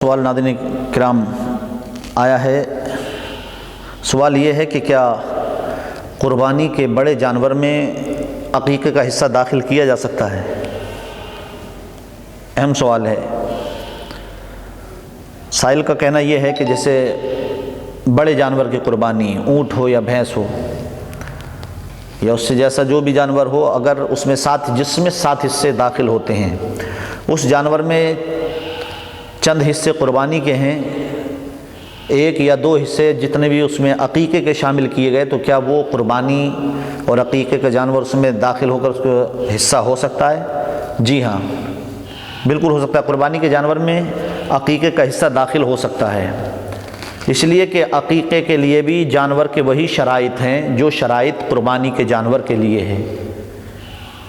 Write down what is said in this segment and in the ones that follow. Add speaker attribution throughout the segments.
Speaker 1: سوال ناظرین کرام آیا ہے، سوال یہ ہے کہ کیا قربانی کے بڑے جانور میں عقیقے کا حصہ داخل کیا جا سکتا ہے؟ اہم سوال ہے۔ سائل کا کہنا یہ ہے کہ جیسے بڑے جانور کی قربانی، اونٹ ہو یا بھینس ہو یا اس سے جیسا جو بھی جانور ہو، اگر اس میں جس میں 7 حصے داخل ہوتے ہیں، اس جانور میں چند حصے قربانی کے ہیں، 1 یا 2 حصے جتنے بھی اس میں عقیقے کے شامل کیے گئے، تو کیا وہ قربانی اور عقیقے کا جانور اس میں داخل ہو کر اس کو حصہ ہو سکتا ہے؟ جی ہاں، بالکل ہو سکتا ہے۔ قربانی کے جانور میں عقیقے کا حصہ داخل ہو سکتا ہے، اس لیے کہ عقیقے کے لیے بھی جانور کے وہی شرائط ہیں جو شرائط قربانی کے جانور کے لیے ہیں،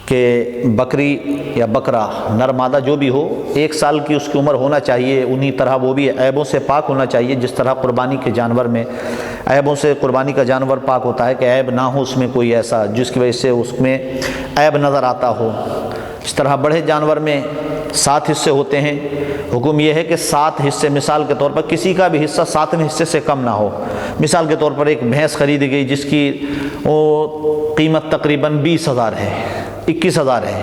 Speaker 1: کہ بکری یا بکرا نر مادہ جو بھی ہو 1 سال کی اس کی عمر ہونا چاہیے، انہی طرح وہ بھی عیبوں سے پاک ہونا چاہیے، جس طرح قربانی کے جانور میں عیبوں سے قربانی کا جانور پاک ہوتا ہے کہ عیب نہ ہو اس میں کوئی ایسا جس کی وجہ سے اس میں عیب نظر آتا ہو۔ اس طرح بڑے جانور میں 7 حصے ہوتے ہیں۔ حکم یہ ہے کہ 7 حصے، مثال کے طور پر کسی کا بھی حصہ 7ویں حصے سے کم نہ ہو۔ مثال کے طور پر ایک بھینس خریدی گئی جس کی قیمت تقریباً 20,000 ہے، 21,000 ہے،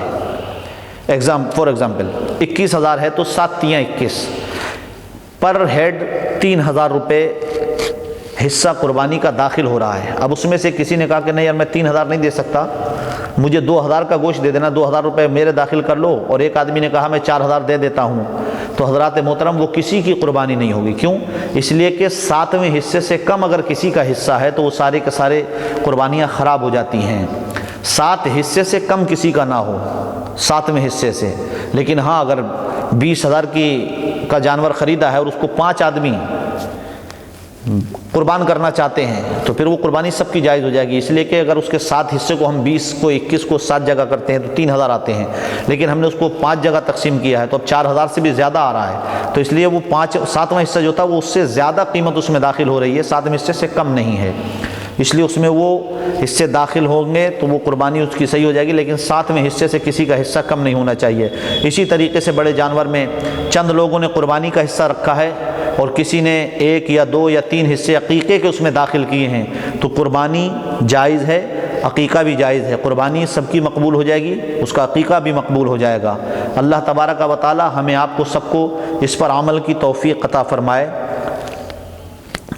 Speaker 1: فار ایگزامپل 21,000 ہے، تو 7 × 21 پر ہیڈ 3,000 روپے حصہ قربانی کا داخل ہو رہا ہے۔ اب اس میں سے کسی نے کہا کہ نہیں یار میں 3,000 نہیں دے سکتا، مجھے 2,000 کا گوشت دے دینا، 2,000 روپے میرے داخل کر لو، اور ایک آدمی نے کہا میں 4,000 دے دیتا ہوں، تو حضرات محترم وہ کسی کی قربانی نہیں ہوگی۔ کیوں؟ اس لیے کہ 7ویں حصے سے کم اگر کسی کا حصہ ہے تو وہ سارے کے سارے قربانیاں خراب ہو جاتی ہیں۔ 7 حصے سے کم کسی کا نہ ہو، 7ویں حصے سے۔ لیکن ہاں اگر 20,000 کا جانور خریدا ہے اور اس کو 5 آدمی قربان کرنا چاہتے ہیں تو پھر وہ قربانی سب کی جائز ہو جائے گی، اس لیے کہ اگر اس کے 7 حصے کو ہم 20 کو 21 کو 7 جگہ کرتے ہیں تو 3,000 آتے ہیں، لیکن ہم نے اس کو 5 جگہ تقسیم کیا ہے تو اب 4,000 سے بھی زیادہ آ رہا ہے، تو اس لیے وہ 7واں حصہ جو تھا وہ اس سے زیادہ قیمت اس میں داخل ہو رہی ہے، 7ویں حصے سے کم نہیں ہے، اس لیے اس میں وہ حصے داخل ہوں گے تو وہ قربانی اس کی صحیح ہو جائے گی، لیکن 7ویں حصے سے کسی کا حصہ کم نہیں ہونا چاہیے۔ اسی طریقے سے بڑے جانور میں چند لوگوں نے قربانی کا حصہ رکھا ہے اور کسی نے 1 یا 2 یا 3 حصے عقیقے کے اس میں داخل کیے ہیں، تو قربانی جائز ہے، عقیقہ بھی جائز ہے، قربانی سب کی مقبول ہو جائے گی، اس کا عقیقہ بھی مقبول ہو جائے گا۔ اللہ تبارک و تعالی ہمیں آپ کو سب کو اس پر عمل کی توفیق عطا فرمائے،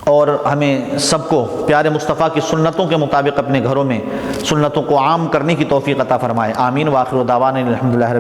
Speaker 1: اور ہمیں سب کو پیارے مصطفیٰ کی سنتوں کے مطابق اپنے گھروں میں سنتوں کو عام کرنے کی توفیق عطا فرمائے۔ آمین۔ وآخر دعوانا الحمدللہ۔